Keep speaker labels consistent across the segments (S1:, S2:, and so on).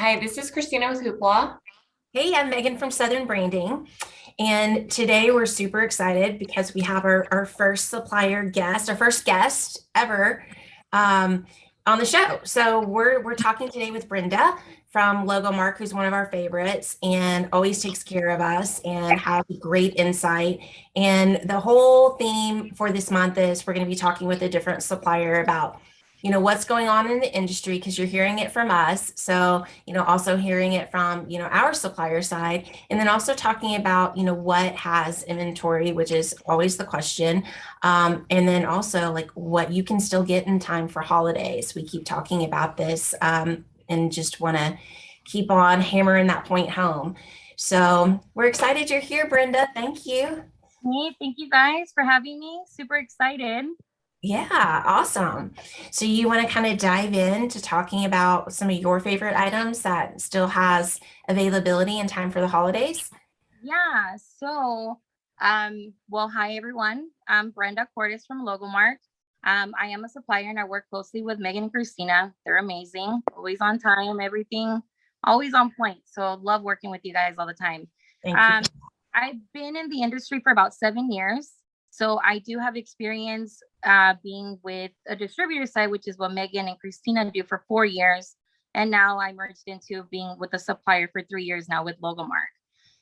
S1: Hi, this is Christina with Hoopla.
S2: Hey, I'm Megan from Southern Branding. And today we're super excited because we have our first supplier guest, our first guest ever um, on the show. So we're talking today with Brenda from Logo Mark, who's one of our favorites and always takes care of us and has great insight. And the whole theme for this month is we're going to be talking with a different supplier about what's going on in the industry because you're hearing it from us. So also hearing it from our supplier side, and then also talking about what has inventory, which is always the question, and then also like what you can still get in time for holidays. We keep talking about this, and just want to keep on hammering that point home. So we're excited you're here, Brenda. Thank you.
S3: Hey, thank you guys for having me. Super excited.
S2: Yeah, awesome. So you want to kind of dive into talking about some of your favorite items that still has availability in time for the holidays?
S3: Yeah, well, hi everyone. I'm Brenda Cordes from Logomark. I am a supplier and I work closely with Megan and Christina. They're amazing, always on time, everything, always on point. So love working with you guys all the time.
S2: Thank
S3: Um,
S2: you.
S3: I've been in the industry for about 7 years. So I do have experience being with a distributor side, which is what Megan and Christina do for 4 years. And now I merged into being with a supplier for 3 years now with Logomark.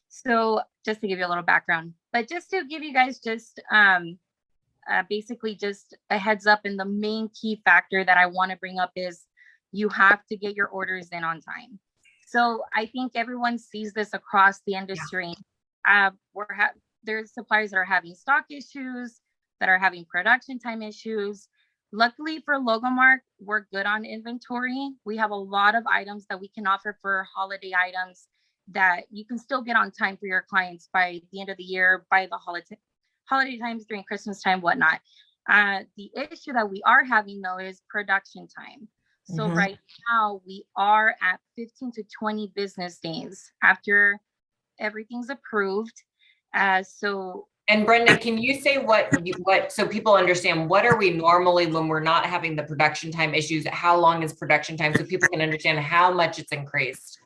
S3: So just to give you a little background, but just to give you guys just basically just a heads up, and the main key factor that I want to bring up is you have to get your orders in on time. So I think everyone sees this across the industry. There's suppliers that are having stock issues, that are having production time issues. Luckily for Logomark, we're good on inventory. We have a lot of items that we can offer for holiday items that you can still get on time for your clients by the end of the year, by the holiday times, during Christmas time, whatnot. The issue that we are having though is production time. So right now we are at 15 to 20 business days after everything's approved.
S1: And Brenda, can you say what so people understand, what are we normally when we're not having the production time issues? How long is production time so people can understand how much it's increased?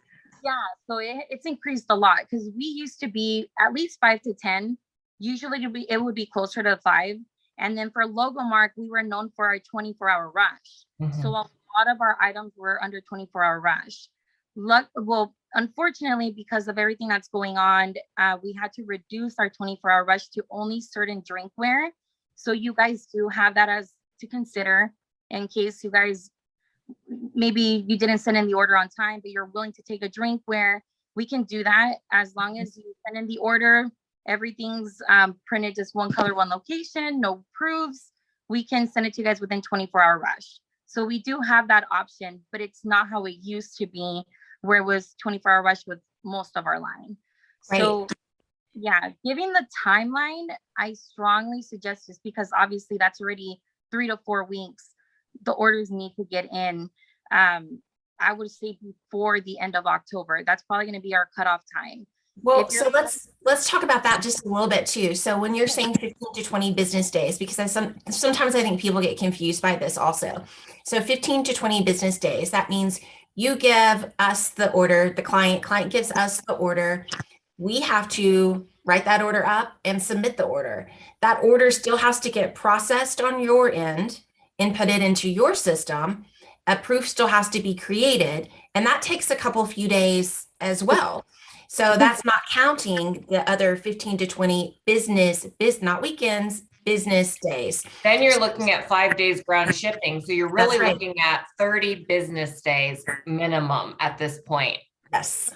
S3: Yeah, so it's increased a lot because we used to be at least 5 to 10. Usually it would be closer to 5. And then for Logomark, we were known for our 24-hour rush. So a lot of our items were under 24-hour rush. Well, unfortunately, because of everything that's going on, we had to reduce our 24-hour rush to only certain drinkware. So you guys do have that as to consider in case you guys maybe you didn't send in the order on time, but you're willing to take a drinkware. We can do that as long as you send in the order. Everything's printed just one color, one location, no proofs. We can send it to you guys within 24-hour rush. So we do have that option, but it's not how it used to be, where it was 24-hour rush with most of our line.
S2: Right.
S3: So yeah, giving the timeline, I strongly suggest, just because obviously that's already 3 to 4 weeks. The orders need to get in. I would say before the end of October. That's probably going to be our cutoff time.
S2: Well, so let's talk about that just a little bit too. So when you're saying 15 to 20 business days, because sometimes I think people get confused by this also. So 15 to 20 business days, that means you give us the order, the client gives us the order. We have to write that order up and submit the order. That order still has to get processed on your end and put it into your system. A proof still has to be created, and that takes a few days as well. So that's not counting the other 15 to 20 not weekends, business days.
S1: Then you're looking at 5 days ground shipping. So you're really looking at 30 business days minimum at this point.
S2: Yes.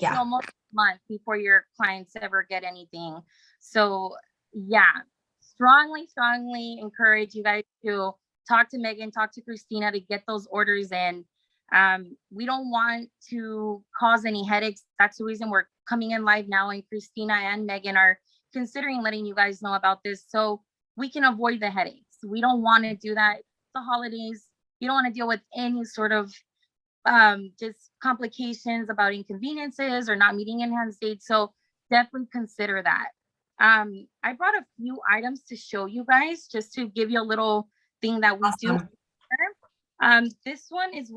S2: Yeah.
S3: Almost a month before your clients ever get anything. So yeah, strongly encourage you guys to talk to Megan, talk to Christina to get those orders in. We don't want to cause any headaches. That's the reason we're coming in live now, and Christina and Megan are considering letting you guys know about this so we can avoid the headaches. We don't want to do that. It's the holidays. You don't want to deal with any sort of just complications about inconveniences or not meeting in-hand dates. So definitely consider that. I brought a few items to show you guys just to give you a little thing that we do. This one is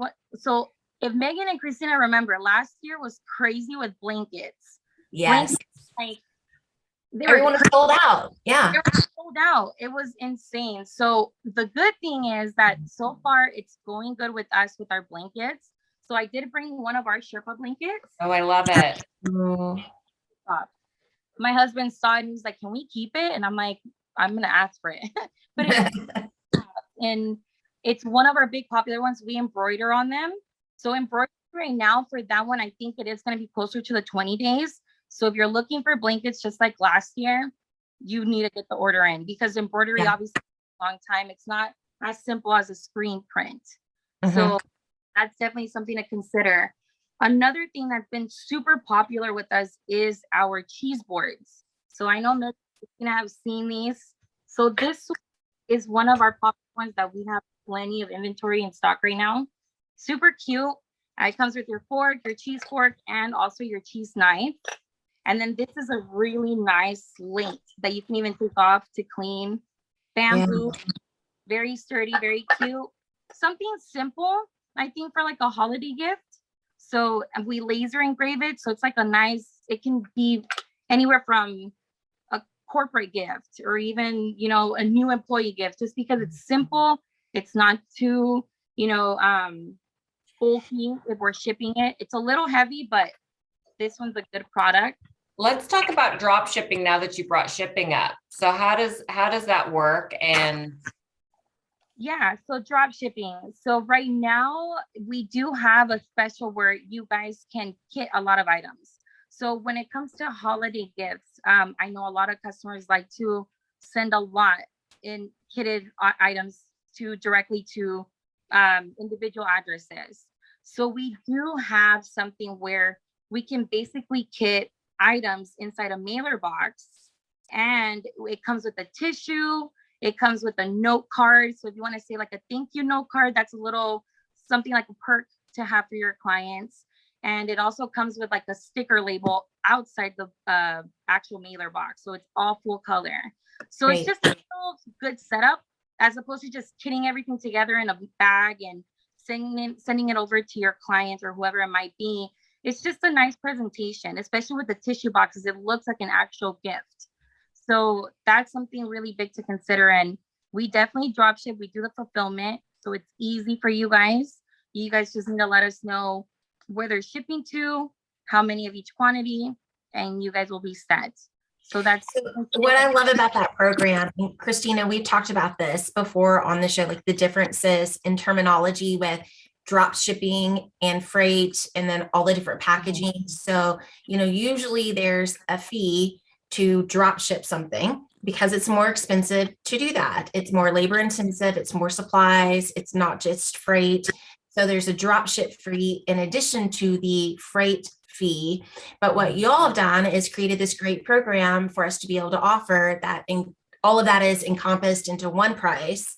S3: if Megan and Christina remember, last year was crazy with blankets.
S2: Yes.
S3: Blankets, like
S2: Everyone was sold out. Yeah.
S3: they were sold out. It was insane. So the good thing is that so far it's going good with us with our blankets. So I did bring one of our Sherpa blankets.
S1: Oh, I love it.
S3: My husband saw it and he's like, can we keep it? And I'm like, I'm going to ask for it. But and it's one of our big popular ones. We embroider on them. So embroidery right now for that one, I think it is going to be closer to the 20 days. So if you're looking for blankets just like last year, you need to get the order in, because embroidery obviously takes a long time. It's not as simple as a screen print. So that's definitely something to consider. Another thing that's been super popular with us is our cheese boards. So I know that you're gonna have seen these. So this is one of our popular ones that we have plenty of inventory in stock right now. Super cute. It comes with your fork, your cheese fork, and also your cheese knife. And then this is a really nice slate that you can even take off to clean. Bamboo, very sturdy, very cute. Something simple, I think, for like a holiday gift. So we laser engrave it. So it's like a nice, it can be anywhere from a corporate gift or even, you know, a new employee gift, just because it's simple. It's not too, you know, bulky if we're shipping it. It's a little heavy, but this one's a good product.
S1: Let's talk about drop shipping now that you brought shipping up. So how does that work? And
S3: yeah, so drop shipping. So right now we do have a special where you guys can kit a lot of items. So when it comes to holiday gifts, I know a lot of customers like to send a lot in kitted items directly to individual addresses. So we do have something where we can basically kit items inside a mailer box, and it comes with a tissue. It comes with a note card. So if you want to say like a thank you note card, that's a little something like a perk to have for your clients. And it also comes with like a sticker label outside the actual mailer box. So it's all full color. So it's just a little good setup, as opposed to just kitting everything together in a bag and sending it over to your client or whoever it might be. It's just a nice presentation, especially with the tissue boxes. It looks like an actual gift. So that's something really big to consider. And we definitely drop ship. We do the fulfillment. So it's easy for you guys. You guys just need to let us know where they're shipping to, how many of each quantity, and you guys will be set. So that's
S2: what I love about that program. And Christina, we've talked about this before on the show, like the differences in terminology with drop shipping and freight, and then all the different packaging. So, you know, usually there's a fee to drop ship something because it's more expensive to do that. It's more labor intensive. It's more supplies. It's not just freight. So there's a drop ship fee in addition to the freight fee. But what y'all have done is created this great program for us to be able to offer that, and all of that is encompassed into one price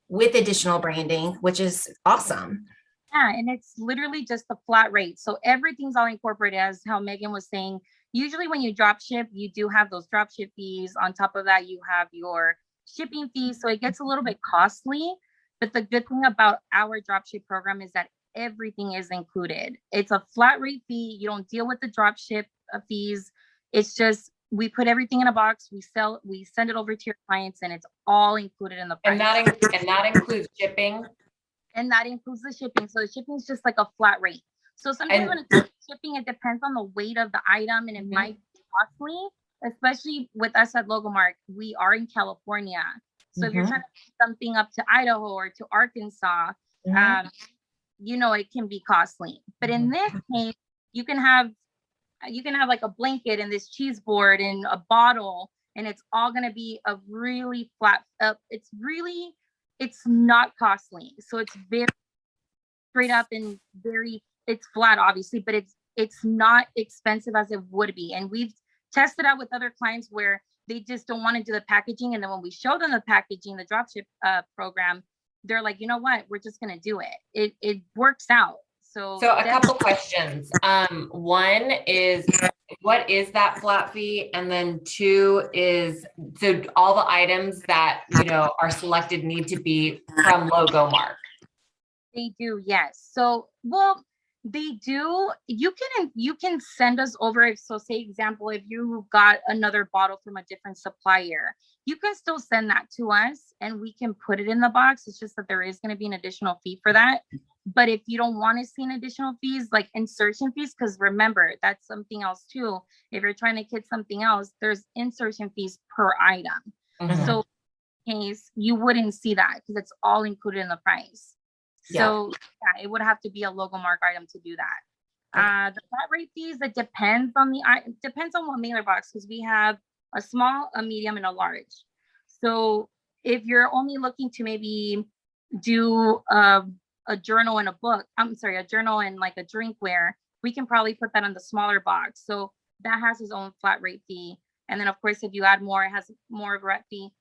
S2: with additional branding, which is awesome.
S3: Yeah, and it's literally just a flat rate. So everything's all incorporated, as how Megan was saying. Usually when you drop ship, you do have those drop ship fees. On top of that, you have your shipping fees. So it gets a little bit costly. But the good thing about our drop ship program is that everything is included. It's a flat rate fee. You don't deal with the drop ship fees. It's just, we put everything in a box, we send it over to your clients, and it's all included in the price.
S1: And that includes shipping.
S3: And that includes the shipping. So the shipping is just like a flat rate. So sometimes when it's shipping, it depends on the weight of the item, and it might be costly, especially with us at Logomark. We are in California. So if you're trying to pick something up to Idaho or to Arkansas, you know, it can be costly. But in this case, you can have like a blanket and this cheese board and a bottle, and it's all going to be a really flat, it's not costly. So it's very straight up and it's flat, obviously, but it's not expensive as it would be. And we've tested out with other clients where they just don't want to do the packaging. And then when we show them the packaging, the dropship program, they're like, you know what, we're just going to do it. It works out. So
S1: a couple questions. One is, what is that flat fee? And then two is, so all the items that, you know, are selected need to be from Logomark.
S3: They do, yes. So, well, They do. You can send us over. So say example, if you got another bottle from a different supplier, you can still send that to us and we can put it in the box. It's just that there is going to be an additional fee for that. But if you don't want to see an additional fees like insertion fees, because remember, that's something else too. If you're trying to kit something else, there's insertion fees per item.
S1: Mhm.
S3: So in case you wouldn't see that because it's all included in the price. So yeah, it would have to be a logo mark item to do that. The flat rate fees, it depends on what mailer box, because we have a small, a medium, and a large. So if you're only looking to maybe do a journal and a book, I'm sorry, a journal and like a drinkware, we can probably put that on the smaller box. So that has its own flat rate fee. And then of course, if you add more, it has more of a rep fee.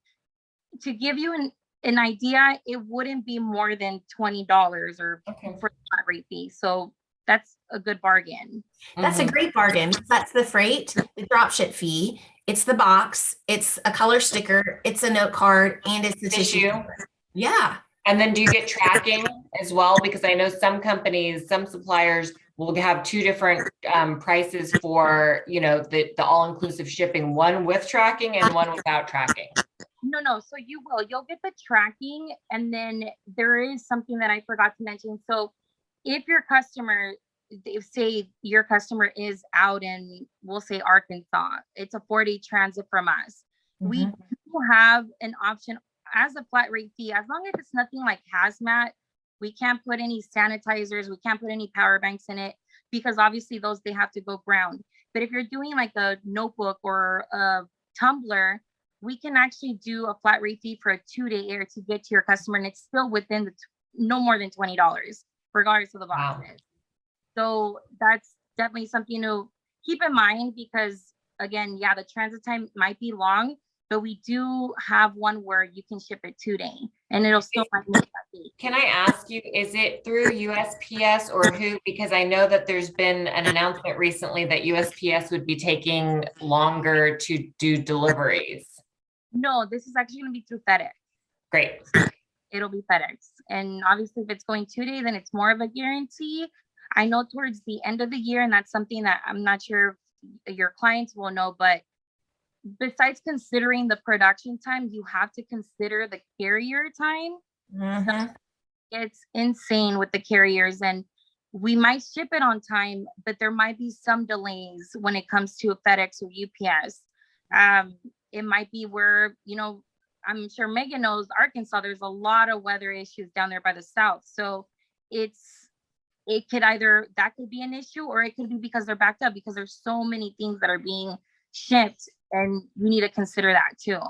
S3: To give you an idea, it wouldn't be more than $20 or for the flat rate fee. So that's a good bargain.
S2: That's a great bargain. That's the freight, the dropship fee. It's the box. It's a color sticker. It's a note card, and it's the tissue. Yeah.
S1: And then do you get tracking as well? Because I know some companies, some suppliers will have two different prices for, you know, the all-inclusive shipping, one with tracking and one without tracking.
S3: No. So you'll get the tracking. And then there is something that I forgot to mention. So if your customer, say your customer is out in, we'll say Arkansas, it's a 4-day transit from us. We do have an option as a flat rate fee, as long as it's nothing like hazmat. We can't put any sanitizers, we can't put any power banks in it, because obviously those, they have to go ground. But if you're doing like a notebook or a tumbler, we can actually do a flat rate fee for a 2-day air to get to your customer, and it's still within the no more than $20, regardless of the boxes. Wow. So that's definitely something to keep in mind, because again, yeah, the transit time might be long, but we do have one where you can ship it 2-day and it'll still might miss that fee.
S1: Can I ask you, is it through USPS or who? Because I know that there's been an announcement recently that USPS would be taking longer to do deliveries.
S3: No, this is actually going to be through FedEx.
S1: Great.
S3: It'll be FedEx. And obviously if it's going 2 days, then it's more of a guarantee. I know towards the end of the year, and that's something that I'm not sure if your clients will know, but besides considering the production time, you have to consider the carrier time. So it's insane with the carriers, and we might ship it on time, but there might be some delays when it comes to FedEx or UPS. It might be where, you know, I'm sure Megan knows Arkansas, there's a lot of weather issues down there by the south. So it could either, that could be an issue, or it could be because they're backed up, because there's so many things that are being shipped, and you need to consider that too.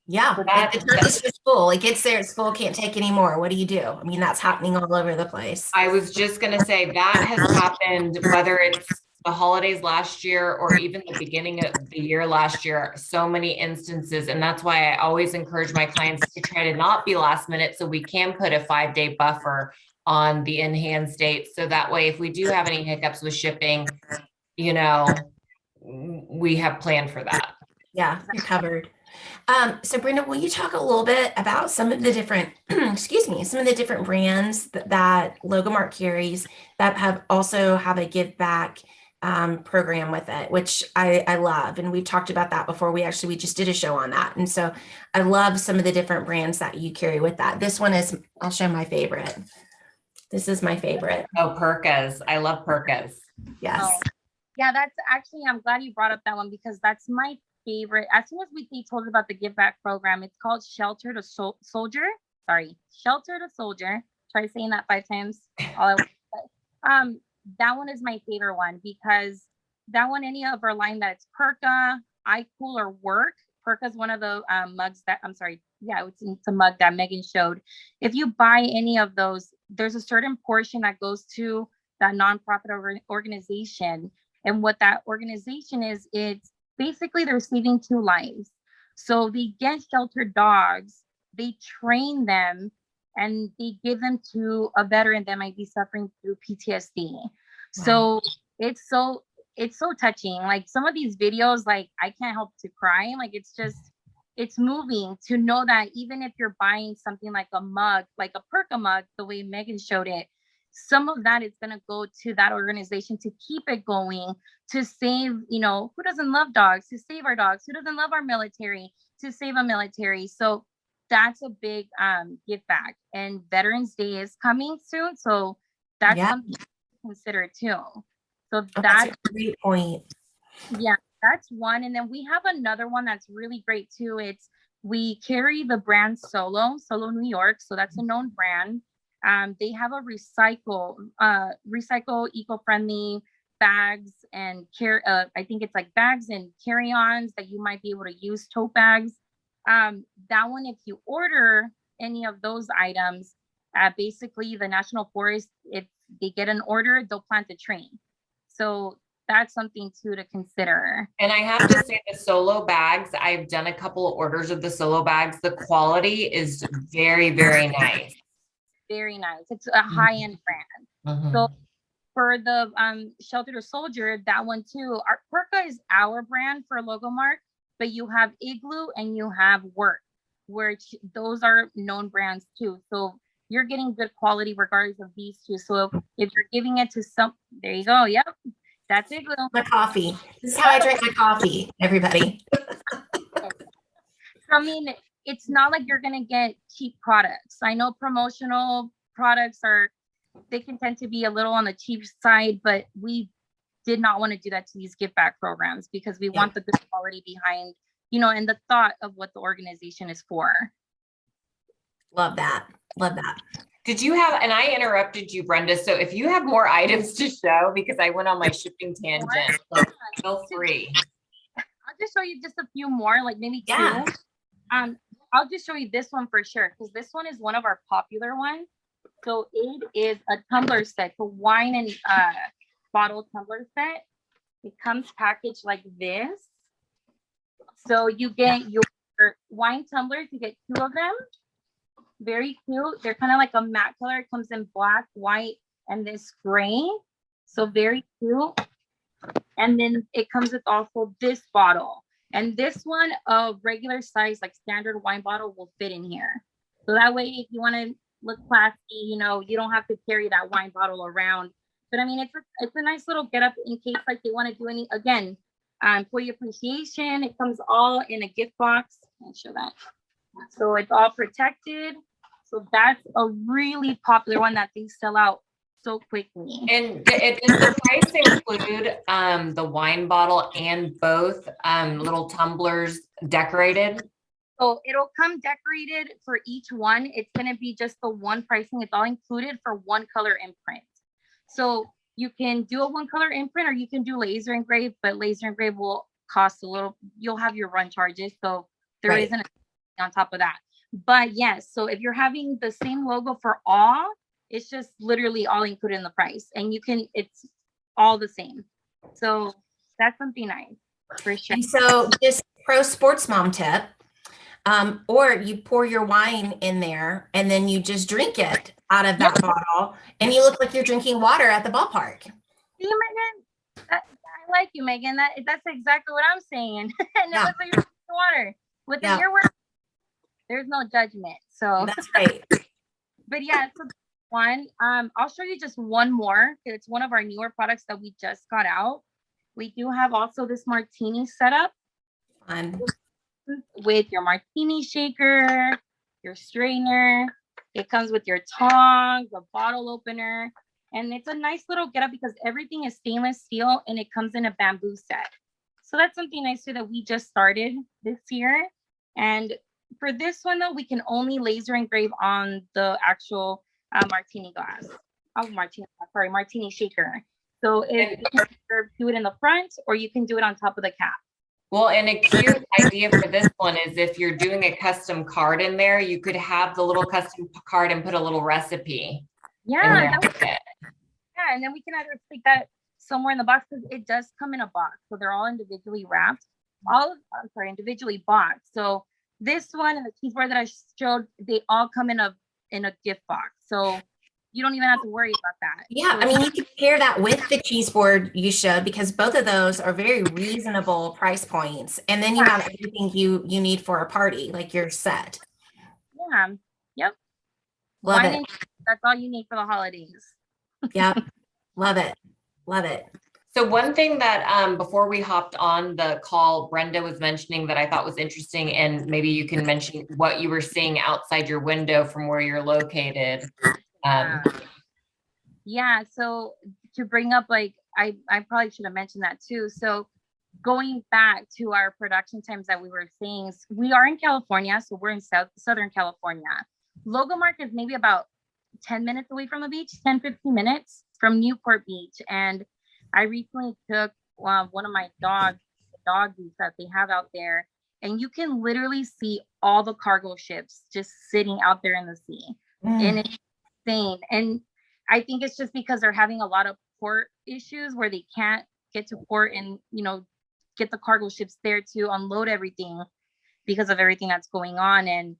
S2: Yeah, the truck is just full. It gets there, it's full, can't take any more. What do you do? I mean, that's happening all over the place.
S1: I was just going to say that has happened, whether it's the holidays last year or even the beginning of the year last year, so many instances. And that's why I always encourage my clients to try to not be last minute, so we can put a 5-day buffer on the in-hand date. So that way, if we do have any hiccups with shipping, you know, we have planned for that.
S2: Yeah, you're covered. So Brenda, will you talk a little bit about some of the different, excuse me, some of the different brands that Logomark carries that have a give back program with it, which I love. And we've talked about that before. We just did a show on that. And so I love some of the different brands that you carry with that. This one is, I'll show my favorite. This is my favorite.
S1: Oh, Perkas. I love Perkas.
S2: Yes.
S3: Oh, yeah, that's actually, I'm glad you brought up that one, because that's my favorite. As soon as they told us about the give back program, it's called Shelter to Soldier. Sorry, Shelter to Soldier. Try saying that 5 times. That one is my favorite one, because that one, any of our line that it's Perka, iCool, or Work. Perka is one of the mugs that, I'm sorry, yeah, it's a mug that Megan showed. If you buy any of those, there's a certain portion that goes to that nonprofit organization. And what that organization is, it's basically they're saving 2 lives. So they get sheltered dogs, they train them, and they give them to a veteran that might be suffering through PTSD. Wow. So it's so touching. Like some of these videos, like I can't help to cry. Like it's moving to know that even if you're buying something like a mug, like a Perka mug, the way Megan showed it, some of that is going to go to that organization to keep it going, to save, you know, who doesn't love dogs, to save our dogs, who doesn't love our military, to save a military. So that's a big give back. And Veterans Day is coming soon. So that's something to consider too. So
S2: that's a great point.
S3: Yeah, that's one. And then we have another one that's really great too. We carry the brand Solo New York. So that's a known brand. They have a recycle eco-friendly bags and I think it's like bags and carry-ons that you might be able to use, tote bags. That one, if you order any of those items, basically the National Forest, if they get an order, they'll plant a tree. So that's something too to consider.
S1: And I have to say the Solo bags, I've done a couple of orders of the Solo bags. The quality is very, very nice.
S3: Very nice. It's a high-end brand. So for the Shelter to Soldier, that one too, our Perka is our brand for logo mark, but you have Igloo and you have Work, which those are known brands too. So you're getting good quality regardless of these two. So if you're giving it to there you go. Yep. That's Igloo.
S2: My coffee. This is how I drink my coffee, everybody.
S3: So, I mean, it's not like you're going to get cheap products. I know promotional products they can tend to be a little on the cheap side, but we did not want to do that to these give back programs because we want the good quality behind, you know, and the thought of what the organization is for.
S2: Love that. Love that.
S1: Did you have, and I interrupted you, Brenda. So if you have more items to show, because I went on my shipping tangent, so feel free.
S3: I'll just show you just a few more, like maybe two. I'll just show you this one for sure, because this one is one of our popular ones. So it is a tumbler set, a wine and bottle tumbler set. It comes packaged like this. So you get your wine tumblers, you get 2 of them. Very cute. They're kind of like a matte color. It comes in black, white, and this gray. So very cute. And then it comes with also this bottle. And this one, a regular size, like standard wine bottle will fit in here. So that way, if you want to look classy, you know, you don't have to carry that wine bottle around. But I mean, it's a nice little get up in case like they want to do any, again, employee appreciation. It comes all in a gift box. I'll show that. So it's all protected. So that's a really popular one that they sell out so quickly.
S1: And does the price include the wine bottle and both little tumblers decorated?
S3: So it'll come decorated for each one. It's going to be just the one pricing. It's all included for one color imprint. So you can do a one color imprint or you can do laser engrave, but laser engrave will cost a little, you'll have your run charges. So there isn't a on top of that. But yes, so if you're having the same logo for all, it's just literally all included in the price, and it's all the same. So that's something nice for sure.
S2: And so just pro sports mom tip, or you pour your wine in there and then you just drink it out of that bottle and you look like you're drinking water at the ballpark.
S3: See, Megan, I like you, Megan. That's exactly what I'm saying. And it looks like you're drinking water. Within your work, there's no judgment. So
S2: that's great.
S3: But yeah, it's a one. I'll show you just one more. It's one of our newer products that we just got out. We do have also this martini setup.
S2: Fun.
S3: With your martini shaker, your strainer. It comes with your tongs, a bottle opener, and it's a nice little getup because everything is stainless steel and it comes in a bamboo set. So that's something nice too that we just started this year. And for this one though, we can only laser engrave on the actual martini glass. Martini shaker. So you can do it in the front or you can do it on top of the cap.
S1: Well, and a cute idea for this one is if you're doing a custom card in there, you could have the little custom card and put a little recipe.
S3: Yeah. And then we can either stick that somewhere in the box because it does come in a box. So they're all individually wrapped. Individually boxed. So this one and the cheese board that I showed, they all come in a gift box. So you don't even have to worry about that.
S2: Yeah,
S3: So
S2: I mean, you can pair that with the cheese board you showed because both of those are very reasonable price points. And then you have everything you need for a party, like your set.
S3: Yeah. Yep.
S2: Love it.
S3: That's all you need for the holidays.
S2: Yep. Love it. Love it.
S1: So one thing that before we hopped on the call, Brenda was mentioning that I thought was interesting, and maybe you can mention what you were seeing outside your window from where you're located.
S3: Yeah, so to bring up, like, I probably should have mentioned that too. So going back to our production times that we were seeing, we are in California, so we're in Southern California. Logomark is maybe about 10 minutes away from the beach, 10, 15 minutes from Newport Beach. And I recently took one of my doggies that they have out there, and you can literally see all the cargo ships just sitting out there in the sea. And it's insane. And I think it's just because they're having a lot of port issues where they can't get to port and, get the cargo ships there to unload everything because of everything that's going on. And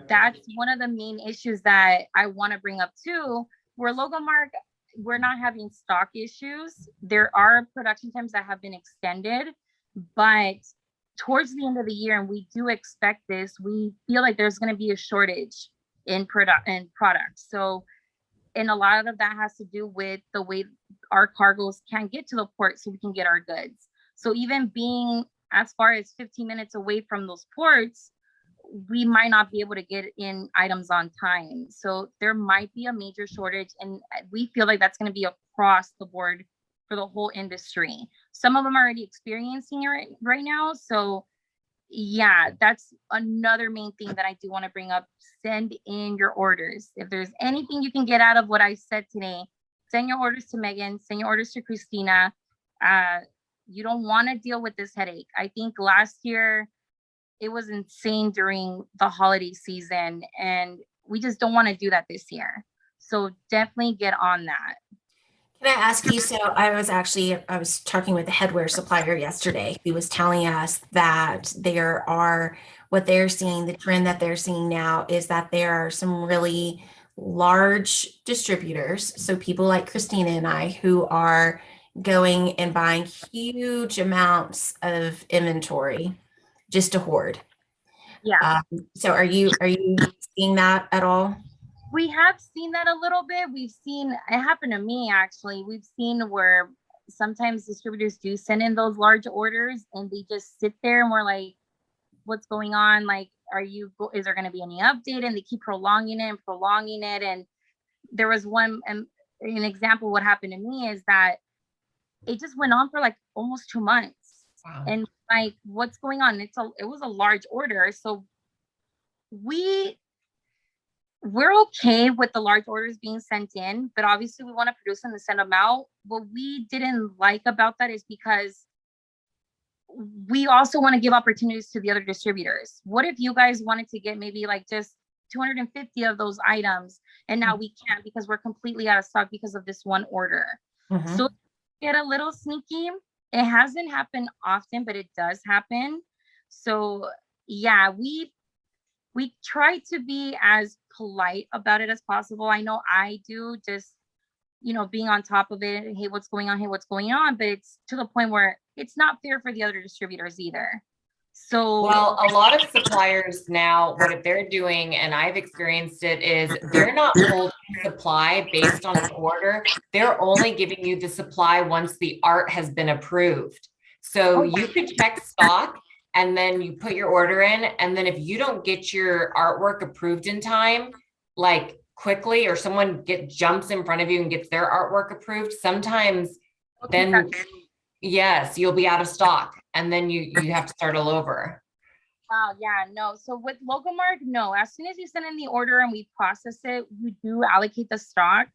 S3: that's one of the main issues that I want to bring up too. Where Logomark, we're not having stock issues. There are production times that have been extended, but towards the end of the year, and we do expect this, we feel like there's going to be a shortage in products. So, and a lot of that has to do with the way our cargoes can't get to the port so we can get our goods. So even being as far as 15 minutes away from those ports, we might not be able to get in items on time. So there might be a major shortage, and we feel like that's going to be across the board for the whole industry. Some of them are already experiencing it right now. So yeah, that's another main thing that I do want to bring up. Send in your orders. If there's anything you can get out of what I said today, send your orders to Megan, send your orders to Christina. You don't want to deal with this headache. I think last year it was insane during the holiday season, and we just don't want to do that this year. So definitely get on that.
S2: Can I ask you, so I was talking with the headwear supplier yesterday. He was telling us that what they're seeing, the trend that they're seeing now is that there are some really large distributors. So people like Christina and I who are going and buying huge amounts of inventory just to hoard.
S3: Yeah.
S2: So are you seeing that at all?
S3: We have seen that a little bit. We've seen it happen to me, actually. We've seen where sometimes distributors do send in those large orders and they just sit there and we're like, what's going on? Like, is there going to be any update? And they keep prolonging it. And there was an example. What happened to me is that it just went on for like almost 2 months.
S1: Wow.
S3: And like, what's going on? It was a large order. So we're okay with the large orders being sent in, but obviously we want to produce them and send them out. What we didn't like about that is because we also want to give opportunities to the other distributors. What if you guys wanted to get maybe like just 250 of those items, and now we can't because we're completely out of stock because of this one order?
S2: Mm-hmm.
S3: So get a little sneaky. It hasn't happened often, but it does happen. So yeah, we try to be as polite about it as possible. I know I do, just, being on top of it. Hey, what's going on? Hey, what's going on? But it's to the point where it's not fair for the other distributors either. So,
S1: well, a lot of suppliers now, what they're doing, and I've experienced it, is they're not holding supply based on an order. They're only giving you the supply once the art has been approved. So you could check stock and then you put your order in. And then if you don't get your artwork approved in time, like quickly, or someone jumps in front of you and gets their artwork approved, sometimes then yes, you'll be out of stock. And then you have to start all over.
S3: Wow, yeah, no. So with Logomark, no. As soon as you send in the order and we process it, we do allocate the stock.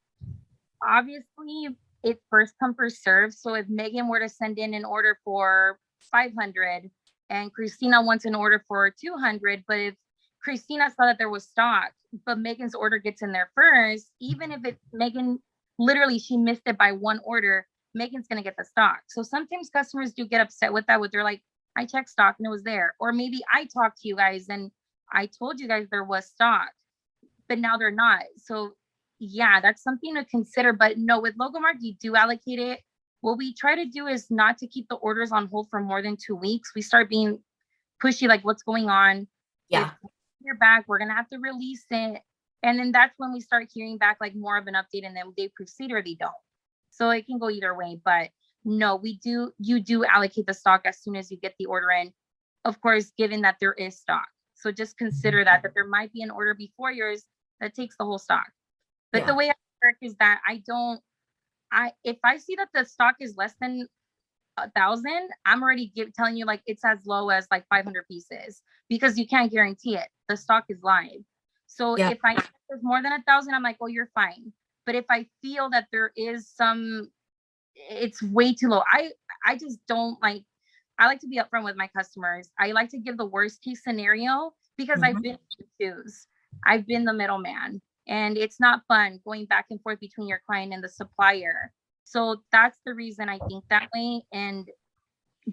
S3: Obviously, it's first come, first serve. So if Megan were to send in an order for 500 and Christina wants an order for 200, but if Christina saw that there was stock, but Megan's order gets in there first, even if it's Megan, literally she missed it by one order, Megan's going to get the stock. So sometimes customers do get upset with that, they're like, I checked stock and it was there. Or maybe I talked to you guys and I told you guys there was stock, but now they're not. So yeah, that's something to consider. But no, with Logomark, you do allocate it. What we try to do is not to keep the orders on hold for more than 2 weeks. We start being pushy, like, what's going on?
S2: Yeah.
S3: If you're back, we're going to have to release it. And then that's when we start hearing back like more of an update, and then they proceed or they don't. So it can go either way, but no, you do allocate the stock as soon as you get the order in, of course, given that there is stock. So just consider that there might be an order before yours that takes the whole stock. But the way I work is that if I see that the stock is less than 1,000, I'm already telling you like it's as low as like 500 pieces, because you can't guarantee it. The stock is live. So if I there's more than 1,000, I'm like, oh, you're fine. But if I feel that there is it's way too low. I just don't like, I like to be upfront with my customers. I like to give the worst case scenario, because I've been in the shoes. I've been the middleman, and it's not fun going back and forth between your client and the supplier. So that's the reason I think that way.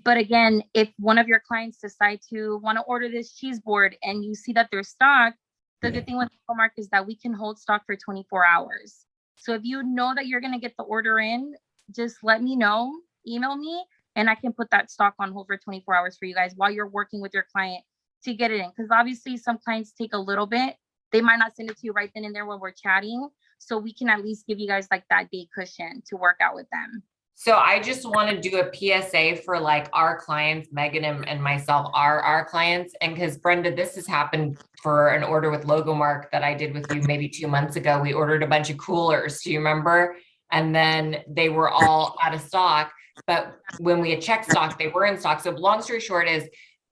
S3: But again, if one of your clients decide to want to order this cheese board and you see that there's stock, the good thing with Mark is that we can hold stock for 24 hours. So if you know that you're going to get the order in, just let me know, email me, and I can put that stock on hold for 24 hours for you guys while you're working with your client to get it in. Because obviously some clients take a little bit. They might not send it to you right then and there when we're chatting. So we can at least give you guys like that day cushion to work out with them.
S1: So I just want to do a PSA for like our clients, Megan and myself, our clients. And because Brenda, this has happened for an order with Logomark that I did with you maybe 2 months ago. We ordered a bunch of coolers. Do you remember? And then they were all out of stock. But when we had checked stock, they were in stock. So long story short is,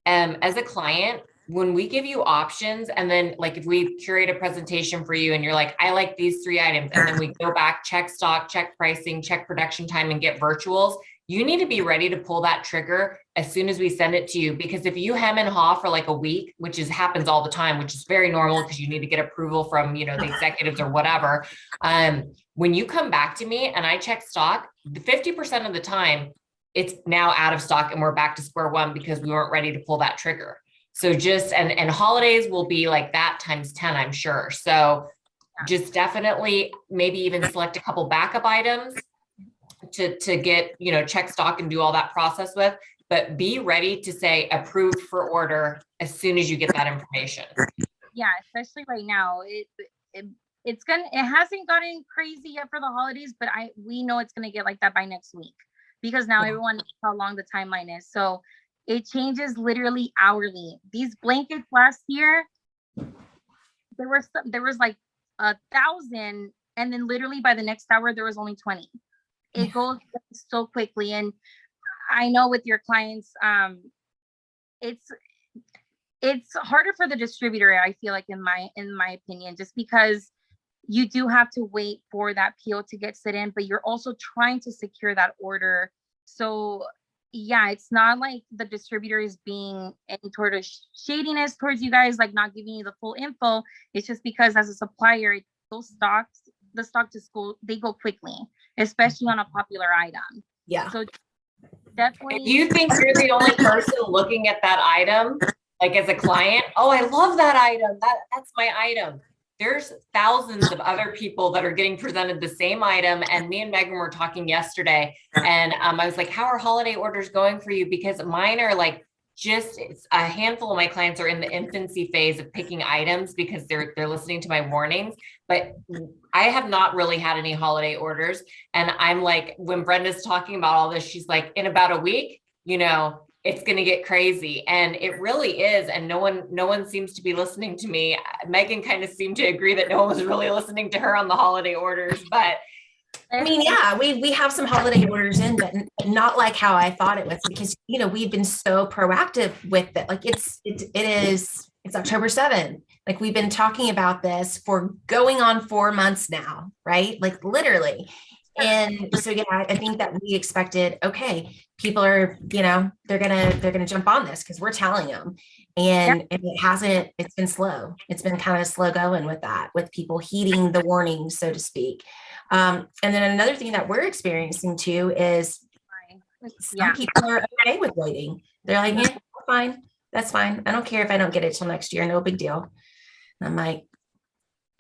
S1: as a client, when we give you options, and then like if we curate a presentation for you and you're like, I like these 3 items, and then we go back, check stock, check pricing, check production time, and get virtuals, you need to be ready to pull that trigger as soon as we send it to you. Because if you hem and haw for like a week, which happens all the time, which is very normal because you need to get approval from, the executives or whatever. When you come back to me and I check stock, 50% of the time it's now out of stock and we're back to square one because we weren't ready to pull that trigger. So just, and holidays will be like that times 10, I'm sure. So just definitely maybe even select a couple backup items to get, check stock and do all that process with, but be ready to say approved for order as soon as you get that information.
S3: Yeah, especially right now. It hasn't gotten crazy yet for the holidays, but we know it's gonna get like that by next week, because now everyone knows how long the timeline is. So it changes literally hourly. These blankets last year, there was like 1,000, and then literally by the next hour there was only 20. It goes so quickly. And I know with your clients, it's harder for the distributor, I feel like, in my opinion, just because you do have to wait for that PO to get set in, but you're also trying to secure that order. So yeah, it's not like the distributor is being any sort of shadiness towards you guys, like not giving you the full info. It's just because as a supplier, the stock to school, they go quickly, especially on a popular item.
S2: Yeah.
S3: So definitely.
S1: If you think you're the only person looking at that item, like as a client, oh, I love that item. That's my item. There's thousands of other people that are getting presented the same item. And me and Megan were talking yesterday, and I was like, how are holiday orders going for you? Because mine are like, just a handful of my clients are in the infancy phase of picking items because they're listening to my warnings. But I have not really had any holiday orders. And I'm like, when Brenda's talking about all this, she's like, in about a week, it's going to get crazy. And it really is. And no one seems to be listening to me. Megan kind of seemed to agree that no one was really listening to her on the holiday orders, but
S2: I mean, yeah, we have some holiday orders in, but not like how I thought it was, because, we've been so proactive with it. Like it's October 7th. Like we've been talking about this for going on 4 months now, right? Like literally. And so, yeah, I think that we expected, okay, people are, they're going to jump on this because we're telling them. And it's been slow. It's been kind of slow going with that, with people heeding the warnings, so to speak. And then another thing that we're experiencing too is some people are okay with waiting. They're like, yeah, fine. That's fine. I don't care if I don't get it till next year. No big deal. And I'm like,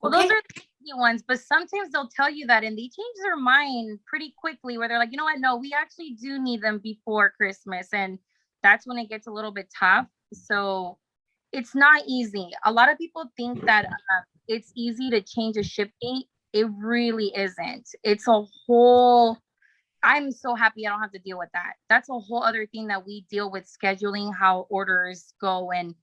S3: well, those are the easy ones, but sometimes they'll tell you that and they change their mind pretty quickly, where they're like, you know what? No, we actually do need them before Christmas. And that's when it gets a little bit tough. So it's not easy. A lot of people think that it's easy to change a ship date. It really isn't. It's a whole, I'm so happy I don't have to deal with that. That's a whole other thing that we deal with, scheduling how orders go. And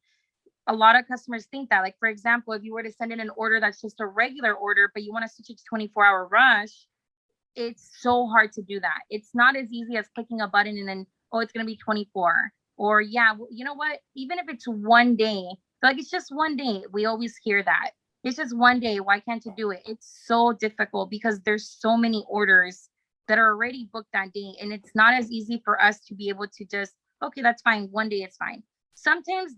S3: a lot of customers think that, like, for example, if you were to send in an order that's just a regular order, but you want to switch it to 24-hour rush, it's so hard to do that. It's not as easy as clicking a button and then, oh, it's going to be 24. Or yeah, you know what? Even if it's one day, like it's just one day, we always hear that. It's just one day. Why can't you do it? It's so difficult because there's so many orders that are already booked that day. And it's not as easy for us to be able to just, okay, that's fine. One day it's fine. Sometimes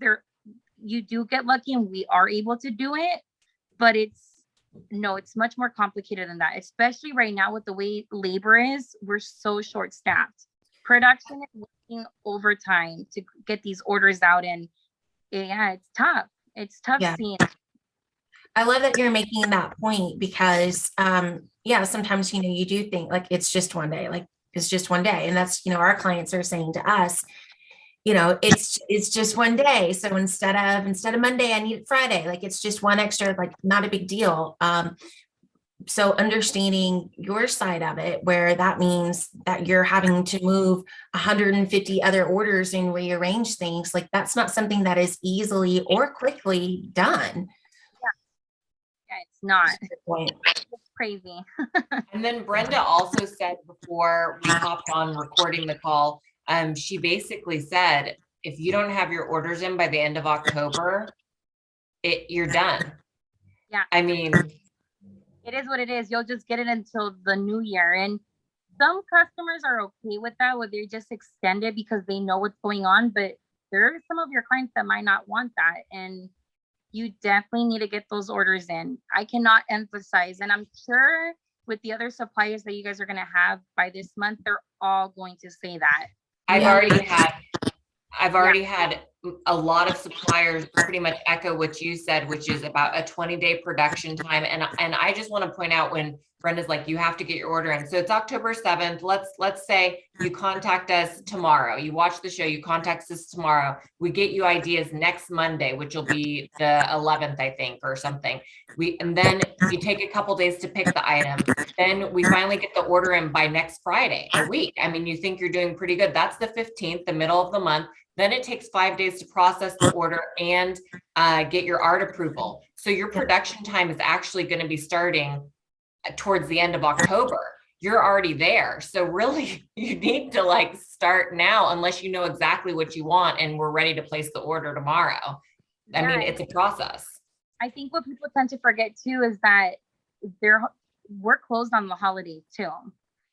S3: you do get lucky and we are able to do it, but it's much more complicated than that, especially right now with the way labor is. We're so short staffed. Production is working overtime to get these orders out, and yeah, it's tough. It's tough seeing.
S2: I love that you're making that point because, yeah, sometimes, you do think like it's just one day, like it's just one day. And that's, our clients are saying to us, it's just one day. So instead of Monday, I need it Friday. Like it's just one extra, like not a big deal. So understanding your side of it, where that means that you're having to move 150 other orders and rearrange things, like that's not something that is easily or quickly done.
S3: Yeah, it's not. It's crazy.
S1: And then Brenda also said before we hopped on recording the call, she basically said, if you don't have your orders in by the end of October, you're done.
S3: Yeah.
S1: I mean,
S3: it is what it is. You'll just get it until the new year. And some customers are okay with that, where they just extend it because they know what's going on. But there are some of your clients that might not want that. And you definitely need to get those orders in. I cannot emphasize, and I'm sure with the other suppliers that you guys are going to have by this month, they're all going to say that.
S1: I've already had a lot of suppliers pretty much echo what you said, which is about a 20-day production time. And I just want to point out, when Brenda's like, you have to get your order in. So it's October 7th. Let's say you contact us tomorrow. You watch the show, you contact us tomorrow. We get you ideas next Monday, which will be the 11th, I think, or something. And then you take a couple days to pick the item. Then we finally get the order in by next Friday, a week. I mean, you think you're doing pretty good. That's the 15th, the middle of the month. Then it takes 5 days to process the order and get your art approval. So your production time is actually going to be starting towards the end of October. You're already there. So really, you need to start now, unless you know exactly what you want and we're ready to place the order tomorrow. I mean, it's a process.
S3: I think what people tend to forget too is that we're closed on the holidays too.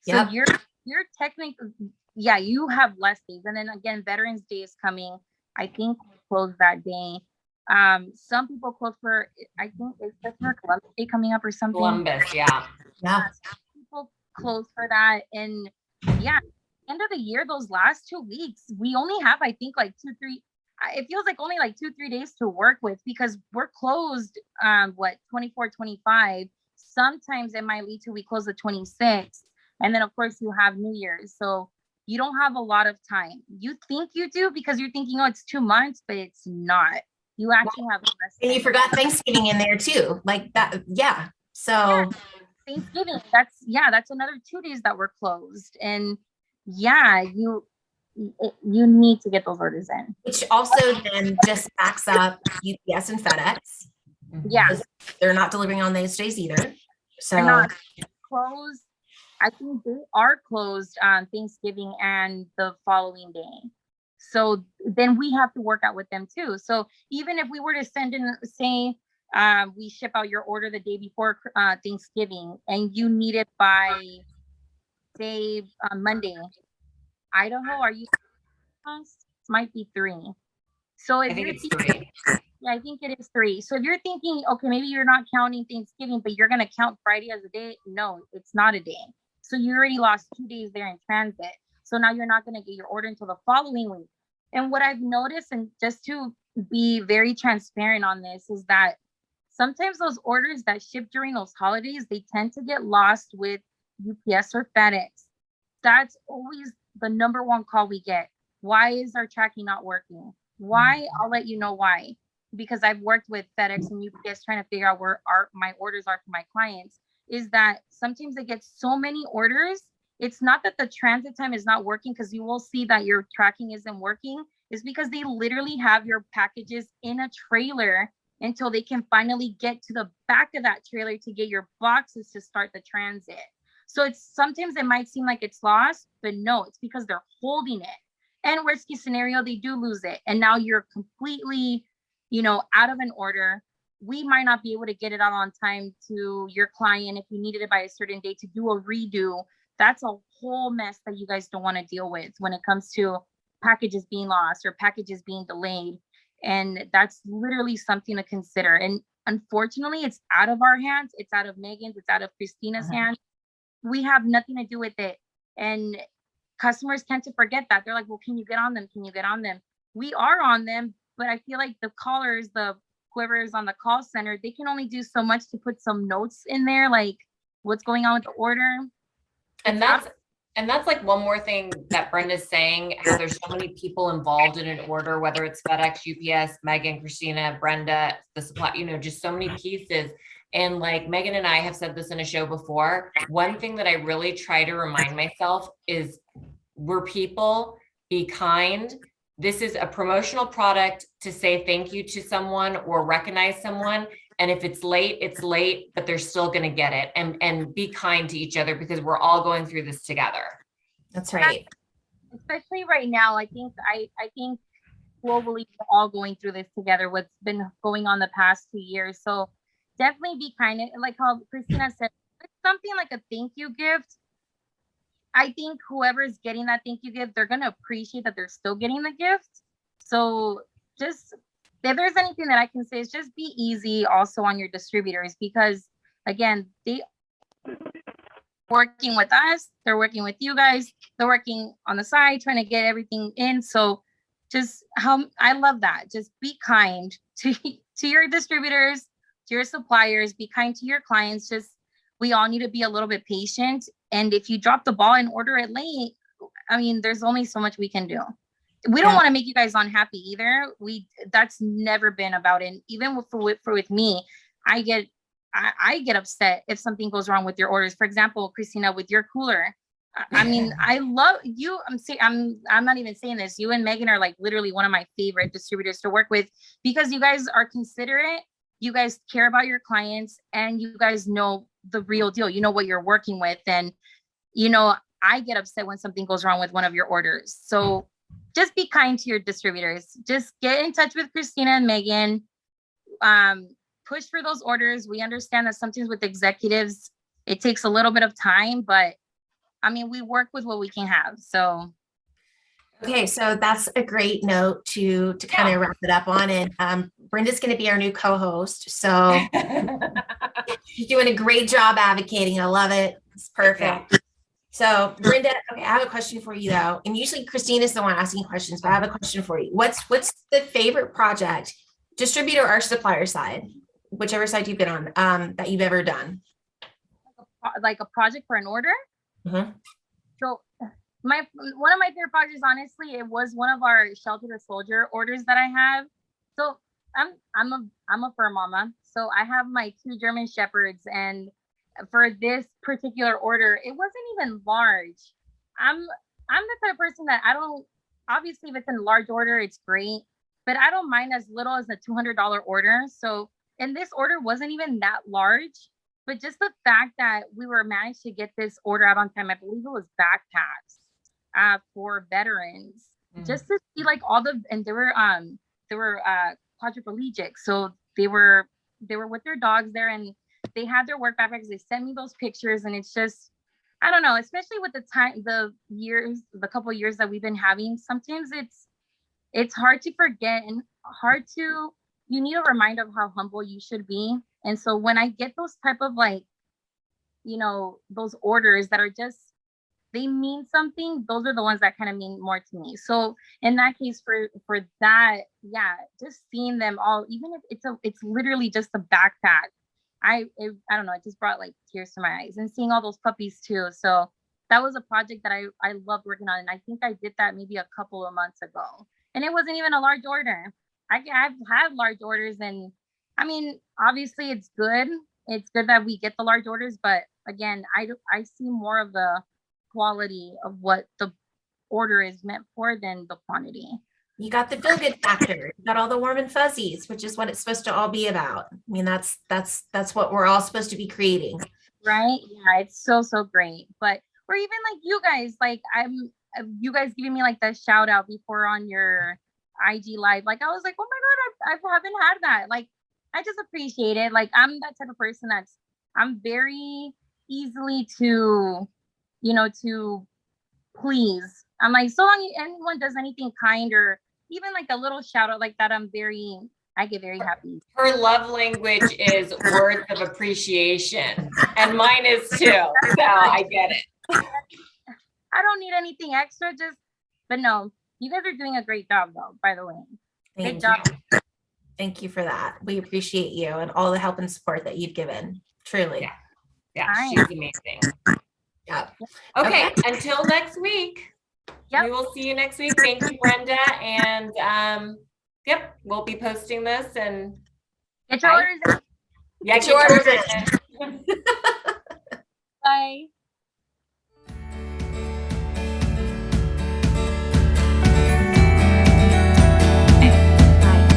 S3: So you're technically, yeah, you have less days. And then again, Veterans Day is coming. I think we close that day. Some people close for, I think it's Columbus Day coming up or something.
S1: Columbus, yeah.
S3: People close for that. And yeah, end of the year, those last 2 weeks, we only have, I think, like 2, 3, it feels like only like 2-3 days to work with, because we're closed 24, 25. Sometimes it might lead to we close the 26th. And then of course you have New Year's. So you don't have a lot of time. You think you do because you're thinking, oh, it's 2 months, but it's not. You actually have less.
S2: And you forgot Thanksgiving in there too, like that. Yeah. So
S3: yeah, Thanksgiving, that's another 2 days that we're closed. And yeah, you need to get those orders in.
S2: Which also then just backs up UPS and FedEx.
S3: Yeah.
S2: They're not delivering on those days either. So
S3: they're not closed. I think they are closed on Thanksgiving and the following day. So then we have to work out with them too. So even if we were to send in, say, we ship out your order the day before Thanksgiving and you need it by, say, Monday, Idaho, are you? It might be 3. So if you're thinking, yeah, I think it is 3. So if you're thinking, okay, maybe you're not counting Thanksgiving, but you're going to count Friday as a day. No, it's not a day. So you already lost 2 days there in transit. So now you're not going to get your order until the following week. And what I've noticed, and just to be very transparent on this, is that sometimes those orders that ship during those holidays, they tend to get lost with UPS or FedEx. That's always the number one call we get. Why is our tracking not working? Why? I'll let you know why. because I've worked with FedEx and UPS trying to figure out where my orders are for my clients, is that sometimes they get so many orders. It's not that the transit time is not working, because you will see that your tracking isn't working. It's because they literally have your packages in a trailer until they can finally get to the back of that trailer to get your boxes to start the transit. So it's sometimes it might seem like it's lost, but no, it's because they're holding it. And worst case scenario, they do lose it. And now you're completely, out of an order. We might not be able to get it out on time to your client if you needed it by a certain date to do a redo. That's a whole mess that you guys don't want to deal with when it comes to packages being lost or packages being delayed. And that's literally something to consider. And unfortunately, it's out of our hands. It's out of Megan's. It's out of Christina's hands. We have nothing to do with it. And customers tend to forget that. They're like, well, can you get on them? Can you get on them? We are on them, but I feel like the callers, whoever is on the call center, they can only do so much to put some notes in there, like what's going on with the order.
S1: And that's like one more thing that Brenda's saying, how there's so many people involved in an order, whether it's FedEx, UPS, Megan, Christina, Brenda, the supply, just so many pieces. And like Megan and I have said this in a show before, one thing that I really try to remind myself is we're people, be kind. This is a promotional product to say thank you to someone or recognize someone. And if it's late, but they're still going to get it, and be kind to each other, because we're all going through this together.
S2: That's right.
S3: Especially right now, I think globally we're all going through this together. What's been going on the past 2 years. So definitely be kind. And like how Christina said, it's something like a thank you gift. I think whoever's getting that thank you gift, they're going to appreciate that they're still getting the gift. So just, if there's anything that I can say, is just be easy also on your distributors, because again, they working with us, they're working with you guys, they're working on the side, trying to get everything in. So just I love that. Just be kind to your distributors, to your suppliers, be kind to your clients. Just, we all need to be a little bit patient. And if you drop the ball and order it late, I mean, there's only so much we can do. We don't want to make you guys unhappy either. That's never been about it. And even with me, I get upset if something goes wrong with your orders. For example, Christina, with your cooler. I mean, I love you. I'm not even saying this. You and Megan are like literally one of my favorite distributors to work with, because you guys are considerate. You guys care about your clients, and you guys know the real deal. You know what you're working with. And, I get upset when something goes wrong with one of your orders. So just be kind to your distributors. Just get in touch with Christina and Megan. Push for those orders. We understand that sometimes with executives, it takes a little bit of time, but I mean, we work with what we can have. So.
S2: Okay, so that's a great note to kind of wrap it up on. And Brenda's going to be our new co-host. So she's doing a great job advocating. I love it. It's perfect. Yeah. So Brenda, okay, I have a question for you though. And usually Christina's the one asking questions, but I have a question for you. What's the favorite project, distributor or supplier side, whichever side you've been on, that you've ever done?
S3: Like a project for an order?
S2: Mm-hmm.
S3: So one of my favorite projects, honestly, it was one of our shelter to soldier orders that I have. So I'm a fur mama. So I have my 2 German Shepherds, and for this particular order, it wasn't even large. I'm the type of person that I don't, obviously if it's in a large order, it's great, but I don't mind as little as a $200 order. So, and this order wasn't even that large, but just the fact that we were managed to get this order out on time, I believe it was backpacks for veterans, just to see like and they were quadriplegic. So they were with their dogs there, and they had their work backpacks. They sent me those pictures, and it's just, I don't know, especially with the couple of years that we've been having, sometimes it's hard to forget and you need a reminder of how humble you should be. And so when I get those type of like, those orders that are just, they mean something, those are the ones that kind of mean more to me. So in that case, for that, yeah, just seeing them all, even if it's literally just a backpack, I don't know, it just brought like tears to my eyes, and seeing all those puppies too. So that was a project that I loved working on. And I think I did that maybe a couple of months ago, and it wasn't even a large order. I've had large orders, and I mean, obviously it's good. It's good that we get the large orders, but again, I see more of the quality of what the order is meant for than the quantity.
S2: You got the feel good factor. You got all the warm and fuzzies, which is what it's supposed to all be about. I mean, that's what we're all supposed to be creating.
S3: Right? Yeah, it's so great. But or even like you guys, like you guys giving me like that shout out before on your IG live. Like I was like, oh my God, I haven't had that. Like I just appreciate it. Like I'm that type of person I'm very easily to, to please. I'm like, so long anyone does anything kind or even like a little shout out like that, I get very happy.
S1: Her love language is words of appreciation, and mine is too. So I get it.
S3: I don't need anything extra, but no, you guys are doing a great job though, by the way. Great job.
S2: Thank you for that. We appreciate you and all the help and support that you've given. Truly.
S1: Yeah, she's amazing.
S2: Yeah.
S1: Okay, until next week.
S3: Yep.
S1: We will see you next week. Thank you, Brenda. And yep, we'll be posting this and
S3: get your orders in.
S1: Yeah,
S2: get your orders in.
S3: Bye.